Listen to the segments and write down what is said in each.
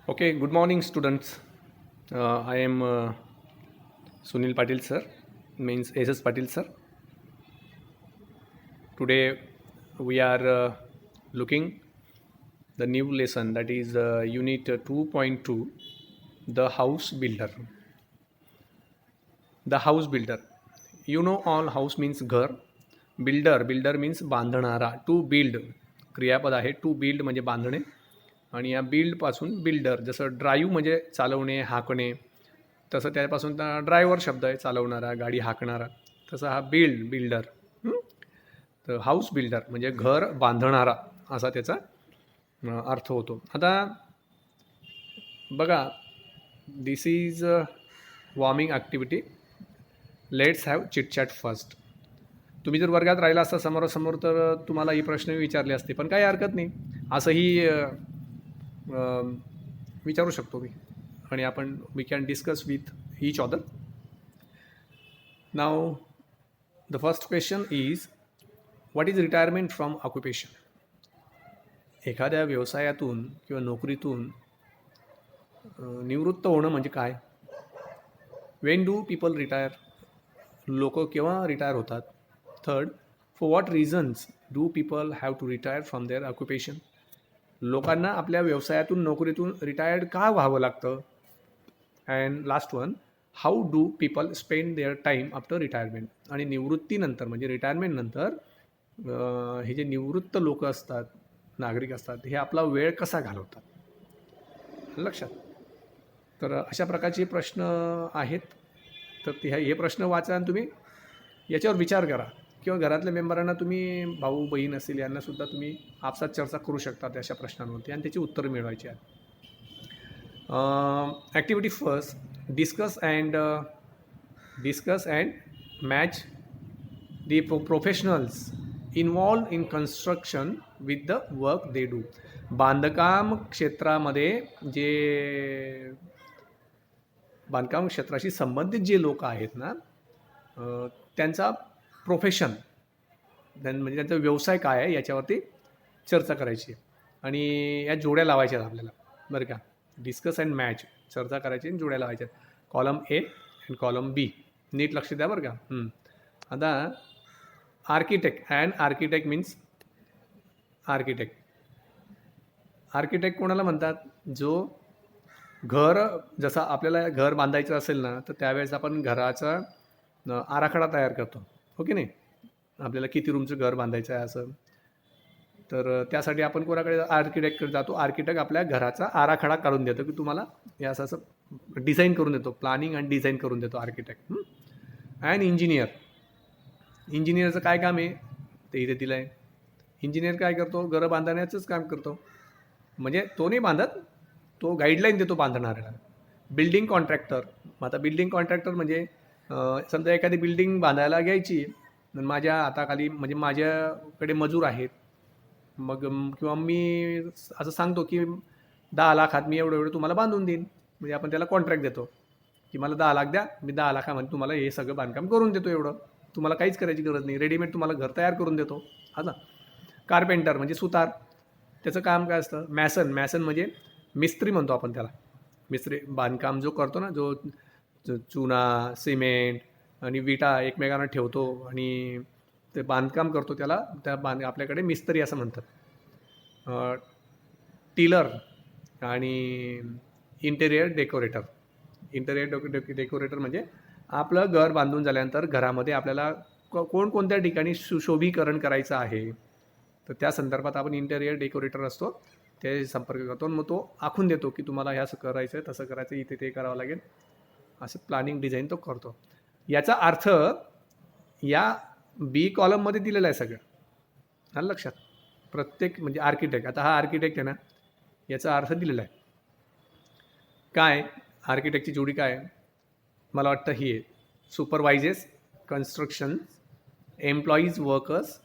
Okay, good morning, students. I am Sunil Patil, sir, means SS Patil, sir. Today we are looking the new lesson, that is Unit 2.2, the house builder. The house builder. You know, all house means घर. Builder means बांधणारा. To build क्रियापद आहे. To build म्हणजे बांधणे. आणि या बिल्डपासून builder, जसं drive म्हणजे चालवणे, हाकणे, तसं त्यापासून ड्रायव्हर शब्द आहे, चालवणारा, गाडी हाकणारा. तसं हा बिल्डर. तर हाऊस बिल्डर म्हणजे घर बांधणारा असा त्याचा अर्थ होतो. आता बघा, this is warming activity. Let's have chitchat first. तुम्ही जर वर्गात राहिला असता समोरासमोर तर तुम्हाला ही प्रश्न विचारले असते, पण काही हरकत नाही, असंही विचारू शकतो मी, आणि आपण we can discuss with each other. Now the first question is, what is retirement from occupation? एखाद्या व्यवसायातून किंवा नोकरीतून निवृत्त होणं म्हणजे काय? When do people retire? लोक केव्हा रिटायर होतात? Third, for what reasons do people have to retire from their occupation? लोकांना आपल्या व्यवसायातून नोकरीतून रिटायर्ड का व्हावं लागतं? And last one, how do people spend their time after retirement? आणि निवृत्तीनंतर म्हणजे रिटायरमेंटनंतर हे जे निवृत्त लोक असतात, नागरिक असतात, हे आपला वेळ कसा घालवतात? लक्षात. तर अशा प्रकारचे प्रश्न आहेत. तर हे प्रश्न वाचा आणि तुम्ही याच्यावर विचार करा, किंवा घरातल्या मेंबरांना, तुम्ही भाऊ बहीण असेल यांनासुद्धा तुम्ही आपसात चर्चा करू शकता अशा प्रश्नांवरती, आणि त्याची उत्तरं मिळवायची आहेत. Activity first, discuss and match the professionals involve in construction with the work they do. बांधकाम क्षेत्राशी संबंधित जे लोक आहेत ना, त्यांचा प्रोफेशन म्हणजे त्यांचा व्यवसाय काय आहे याच्यावरती चर्चा करायची आहे, आणि या जोड्या लावायच्या आहेत आपल्याला, बरं का. डिस्कस अँड मॅच, चर्चा करायची आणि जोड्या लावायच्या आहेत. कॉलम ए अँड कॉलम बी, नीट लक्ष द्या बरं का. आता आर्किटेक्ट मीन्स आर्किटेक्ट कोणाला म्हणतात? जो घर, जसं आपल्याला घर बांधायचं असेल ना, तर त्यावेळेस आपण घराचा आराखडा तयार करतो, हो की नाही? आपल्याला किती रूमचं घर बांधायचं आहे असं, तर त्यासाठी आपण कोणाकडे? आर्किटेक्टकडे जातो. आर्किटेक्ट आपल्या घराचा आराखडा काढून देतो, की तुम्हाला हे असं डिझाईन करून देतो, प्लॅनिंग आणि डिझाईन करून देतो आर्किटेक्ट. अँड इंजिनियरचं काय काम आहे ते इथे दिलं आहे. इंजिनियर काय करतो? घरं बांधण्याचंच काम करतो. म्हणजे तो नाही बांधत, तो गाईडलाईन देतो बांधणाऱ्याला. बिल्डिंग कॉन्ट्रॅक्टर, आता बिल्डिंग कॉन्ट्रॅक्टर म्हणजे समजा एखादी बिल्डिंग बांधायला घ्यायची, माझ्या हाताखाली म्हणजे माझ्याकडे मजूर आहेत, मग किंवा मी असं सांगतो की 10 लाखात मी एवढं तुम्हाला बांधून देईन. म्हणजे आपण त्याला कॉन्ट्रॅक्ट देतो की मला 10 लाख द्या, मी 10 लाखामध्ये तुम्हाला हे सगळं बांधकाम करून देतो. एवढं तुम्हाला काहीच करायची गरज नाही, रेडीमेड तुम्हाला घर तयार करून देतो. हा ना. कार्पेंटर म्हणजे सुतार, त्याचं काम काय असतं? मॅसन म्हणजे मिस्त्री म्हणतो आपण त्याला. मिस्त्री बांधकाम जो करतो ना, जो चुना, सिमेंट आणि विटा एकमेकांना ठेवतो आणि ते बांधकाम करतो, त्याला आपल्याकडे मिस्त्री असं म्हणतात. टिलर आणि इंटेरियर डेकोरेटर. डेकोरेटर म्हणजे आपलं घर बांधून झाल्यानंतर घरामध्ये आपल्याला कोणकोणत्या ठिकाणी सुशोभीकरण करायचं आहे, तर त्या संदर्भात आपण इंटेरियर डेकोरेटर असतो, ते संपर्क करतो. मग तो आखून देतो की तुम्हाला हे असं करायचं आहे, तसं करायचं, इथे ते करावं लागेल, असं प्लॅनिंग डिझाईन तो करतो. याचा अर्थ या बी कॉलममध्ये दिलेला आहे सगळं. आलं लक्षात? प्रत्येक म्हणजे आर्किटेक्ट, आता हा आर्किटेक्ट आहे ना, याचा अर्थ दिलेला आहे. काय आर्किटेक्टची जोडी काय? मला वाटतं ही आहे, supervises construction, employees, workers,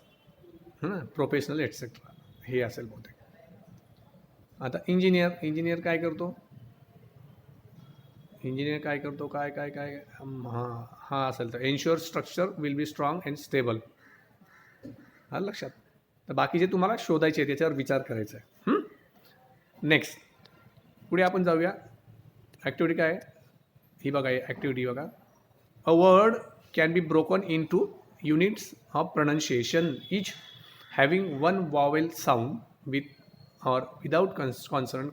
professional etcetera, हे असेल बहुतेक. आता इंजिनियर काय करतो? काय हां असेल तर ensure structure will be strong and stable. हा लक्षात. तर बाकीचे तुम्हाला शोधायचे, त्याच्यावर विचार करायचा आहे. नेक्स्ट, पुढे आपण जाऊया. ॲक्टिव्हिटी काय आहे ही बघा. ॲक्टिव्हिटी बघा. A word can be broken into units of pronunciation each having one vowel sound with or without consonant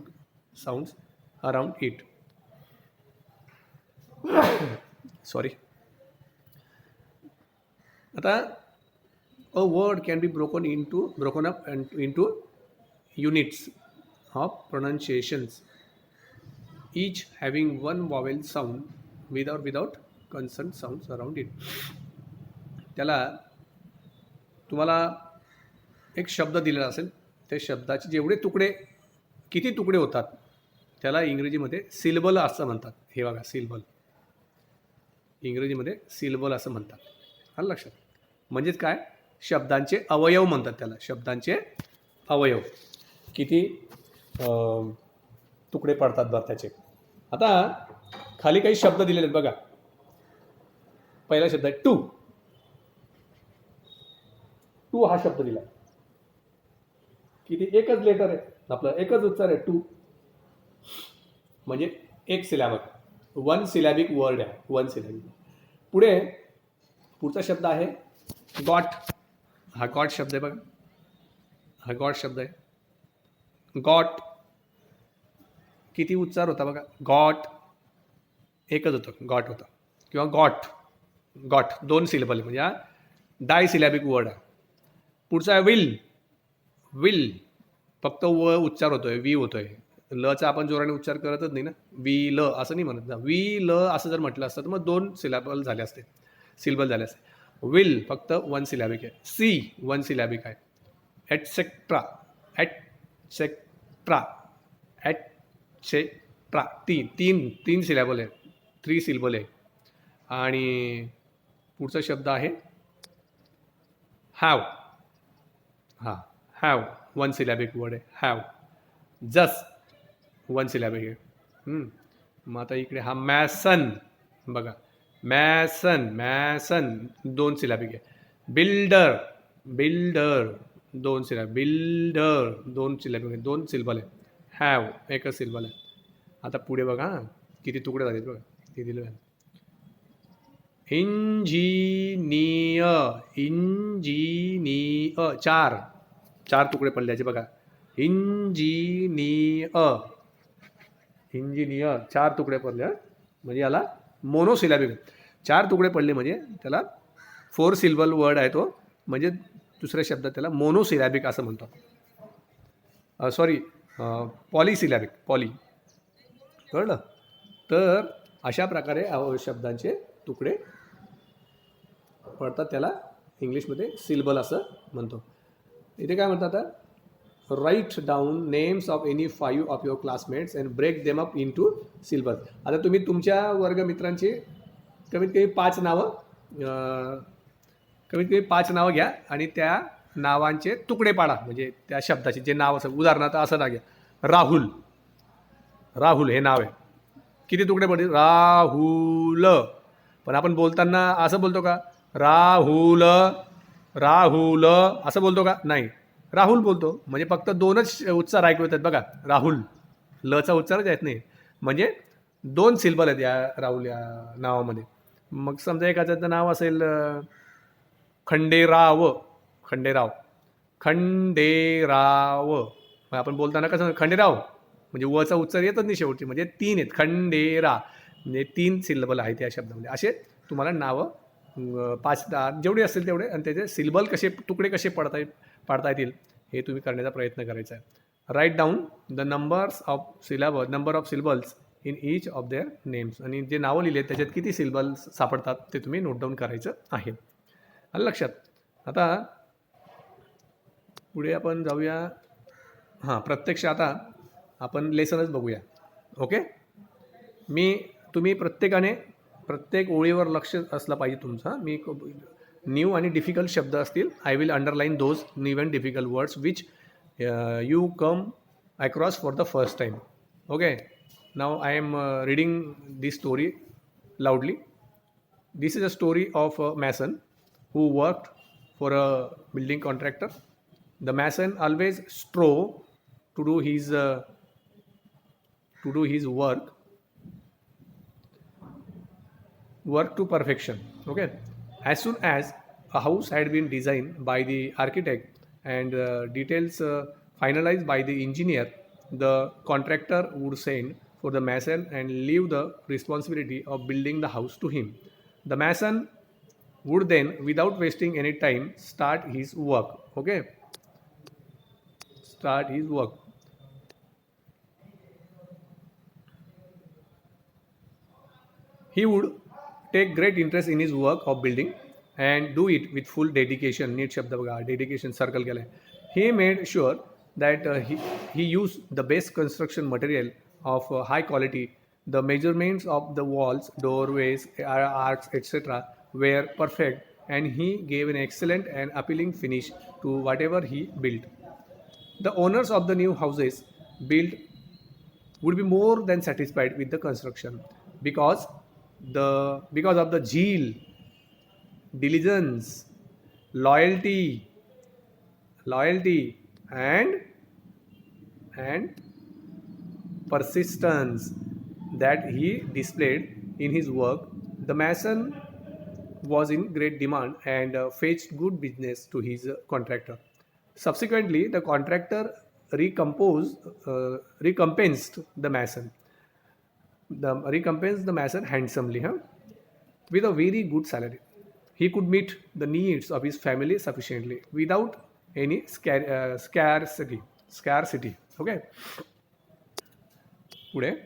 sounds around it. Sorry. आता a word can be broken up into units of pronunciations each having one vowel sound without consonant sounds around it. त्याला तुम्हाला एक शब्द दिलेला असेल, त्या शब्दाचे जेवढे तुकडे किती तुकडे होतात त्याला इंग्रजीमध्ये सिलेबल असं म्हणतात. हे बघा, सिलेबल इंग्रजीमध्ये सिलेबल असं म्हणतात. आलं लक्षात. म्हणजेच काय, शब्दांचे अवयव म्हणतात त्याला. शब्दांचे अवयव किती तुकडे पडतात बघ त्याचे. आता खाली काही शब्द दिलेले आहेत बघा. पहिला शब्द आहे टू. टू हा शब्द दिला. किती, एकच लेटर आहे आपलं, एकच उच्चार आहे टू. म्हणजे एक सिलॅबिक, वन सिलॅबिक वर्ड आहे, वन सिलॅबिक. पुढचा शब्द आहे गॉट. हा गॉट शब्द आहे बघा. हा गॉट शब्द आहे. गॉट किती उच्चार होता बघा. गॉट एकच होतं, गॉट होतं. किंवा गॉट, गॉट दोन सिलेबल म्हणजे हा डाय सिलॅबिक वर्ड आहे. पुढचा आहे विल. विल फक्त व उच्चार होतोय, वी होतोय. लचा आपण जोराने उच्चार करतच नाही ना. वी ल असं नाही म्हणत ना. वी ल असं जर म्हटलं असतं तर मग दोन सिलॅबल झाले असते, सिलेबल झाले असते. विल फक्त वन सिलॅबिक आहे. सी वन सिलॅबिक आहे. एटसेट्रा, एटसेट्रा, एटसेट्रा तीन तीन तीन सिलॅबल आहे, थ्री सिलेबल आहे. आणि पुढचा शब्द आहे हॅव. हां, हॅव वन सिलॅबिक वर्ड आहे. हॅव. जस्ट वन सिलॅबिक आहे. मग आता इकडे हा मॅसन बघा. मॅसन, मॅसन दोन सिलॅबिक आहे. बिल्डर, बिल्डर दोन सिलॅबिक. बिल्डर दोन सिलॅबिक आहे, दोन सिलेबल आहे. हॅव एकच सिलेबल आहे. आता पुढे बघा किती तुकडे झालेत बघा. ते दिलं आहे. इंजिनियर, इंजिनियर चार चार तुकडे पडल्याचे बघा. इंजिनियर, इंजिनियर चार तुकडे पडले. म्हणजे याला मोनोसिलॅबिक. चार तुकडे पडले म्हणजे त्याला फोर सिलेबल वर्ड आहे तो. म्हणजे दुसऱ्या शब्दात त्याला मोनोसिलॅबिक असं म्हणतात. Sorry, polysyllabic, poly. कळलं. तर अशा प्रकारे शब्दांचे तुकडे पडतात, त्याला इंग्लिशमध्ये सिलेबल असं म्हणतो. इथे काय म्हणतात आता, write down names of any 5 of your classmates and break them up into syllables. आता तुम्ही तुमच्या वर्गमित्रांची कमीत कमी 5 नावं, कमीत कमी 5 नावं घ्या आणि त्या नावांचे तुकडे पाडा. म्हणजे त्या शब्दाचे जे नाव असं, उदाहरणार्थ असं नाव घ्या, राहुल. राहुल हे नाव आहे. किती तुकडे पडतील, राहुल. पण आपण बोलताना असं बोलतो का, राहुल, राहुल असं बोलतो का, नाही. राहुल बोलतो. म्हणजे फक्त दोनच उच्चार ऐकू येतात बघा. राहुल लचा उच्चारच येत नाही. म्हणजे दोन सिलेबल आहेत या राहुल या नावामध्ये. मग समजा एखाद्याचं नाव असेल खंडेराव, खंडेराव, खंडेराव. मग आपण बोलताना कसं, खंडेराव म्हणजे वचा उच्चार येतच नाही शेवटी. म्हणजे तीन आहेत, खंडेरा म्हणजे तीन सिलेबल आहेत या शब्दामध्ये. असे तुम्हाला नावं 5 जेवढे असतील तेवढे, आणि त्याचे सिलेबल कसे, तुकडे कसे पाडता येतील हे तुम्ही करण्याचा प्रयत्न करायचा आहे. Write down the number of syllables in each of their names. आणि जे नावं लिहिले त्याच्यात किती सिलेबल्स सापडतात ते तुम्ही नोट डाऊन करायचं आहे. आलं लक्षात. आता पुढे आपण जाऊया. हां, प्रत्यक्ष आता आपण लेसनच बघूया. ओके. तुम्ही प्रत्येकाने प्रत्येक ओळीवर लक्ष असलं पाहिजे तुमचं. मी न्यू आणि डिफिकल्ट शब्द असतील, I will underline those new and difficult words which you come across for the first time. Okay. Now I am reading this story लाऊडली. This is a story of a mason who worked for a building contractor. The mason always strove to do to do his work to perfection. Okay, as soon as a house had been designed by the architect and details finalized by the engineer, the contractor would send for the mason and leave the responsibility of building the house to him. The mason would then, without wasting any time, start his work. Okay, start his work. He would take great interest in his work of building and do it with full dedication. नीट शब्द बघा, dedication circle केलं आहे. He made sure that he used the best construction material of high quality. The measurements of the walls, doorways, arcs, etc. were perfect, and he gave an excellent and appealing finish to whatever he built. The owners of the new houses built would be more than satisfied with the construction because because of the zeal, diligence, loyalty, loyalty, and persistence that he displayed in his work. The mason was in great demand and fetched good business to his contractor. Subsequently, the contractor recompensed the mason. Recompensed the mason handsomely, with a very good salary. He could meet the needs of his family sufficiently without any scarcity. Scarcity. Okay. पुढे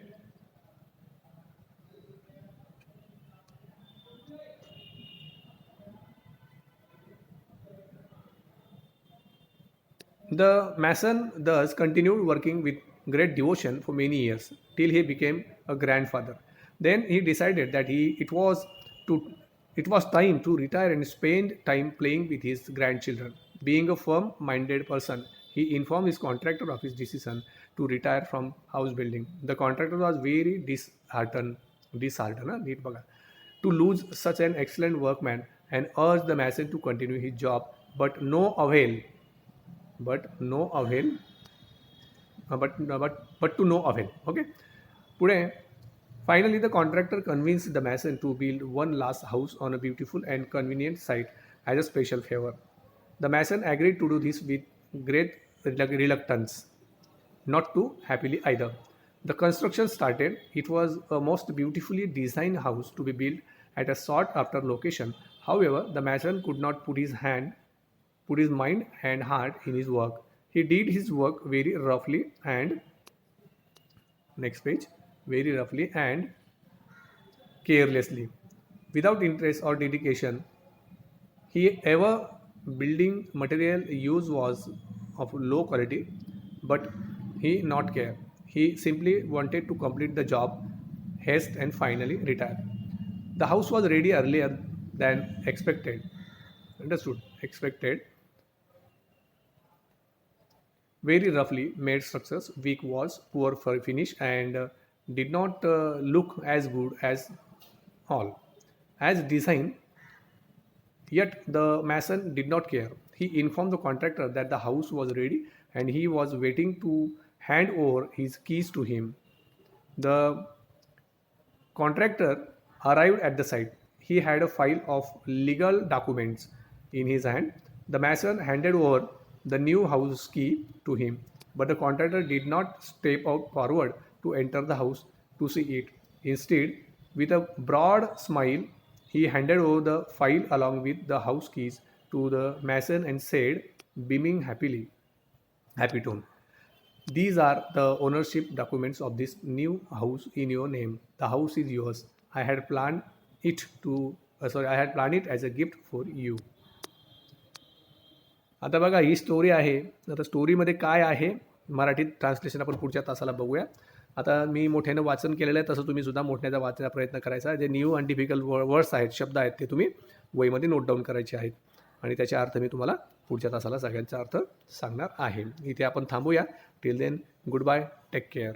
the mason thus continued working with great devotion for many years till he became a grandfather. Then he decided that to it was time to retire and spend time playing with his grandchildren. Being a firm-minded person, he informed his contractor of his decision to retire from house building. The contractor was very disheartened, नीट बघा, to lose such an excellent workman and urged the mason to continue his job, but no avail. But no avail. But to no avail. Okay. पुढे finally, the contractor convinced the mason to build one last house on a beautiful and convenient site as a special favor. The mason agreed to do this with great reluctance, not too happily either. The construction started. It was a most beautifully designed house to be built at a sought after location. However, the mason could not put his mind and heart in his work. He did his work very roughly and next page, very roughly and carelessly, without interest or dedication. He ever building material used was of low quality, but he not care. He simply wanted to complete the job, haste and finally retire. The house was ready earlier than expected. Understood? Expected. Very roughly made structures, weak walls, poor finish, and did not look as good as all as designed. Yet the mason did not care. He informed the contractor that the house was ready and he was waiting to hand over his keys to him. The contractor arrived at the site. He had a file of legal documents in his hand. The mason handed over the new house key to him, but the contractor did not step out forward to enter the house to see it. Instead, with a broad smile, he handed over the file along with the house keys to the mason and said, beaming happy tone, "These are the ownership documents of this new house in your name. The house is yours. I had planned I had planned it as a gift for you." आता बघा ही story आहे. आता स्टोरीमध्ये काय आहे मराठीत translation आपण पुढच्या तासाला बघूया. आता मी मोठ्यानं वाचन केलेलं आहे, तसं तुम्ही सुद्धा मोठ्याचा वाचण्याचा प्रयत्न करायचा. जे न्यू अँड डिफिकल्ट वर्ड्स आहेत, शब्द आहेत, ते तुम्ही वहीमध्ये नोट डाऊन करायचे आहेत आणि त्याचे अर्थ मी तुम्हाला पुढच्या तासाला सगळ्यांचा अर्थ सांगणार आहे. इथे आपण थांबूया. Till then, good bye, take care.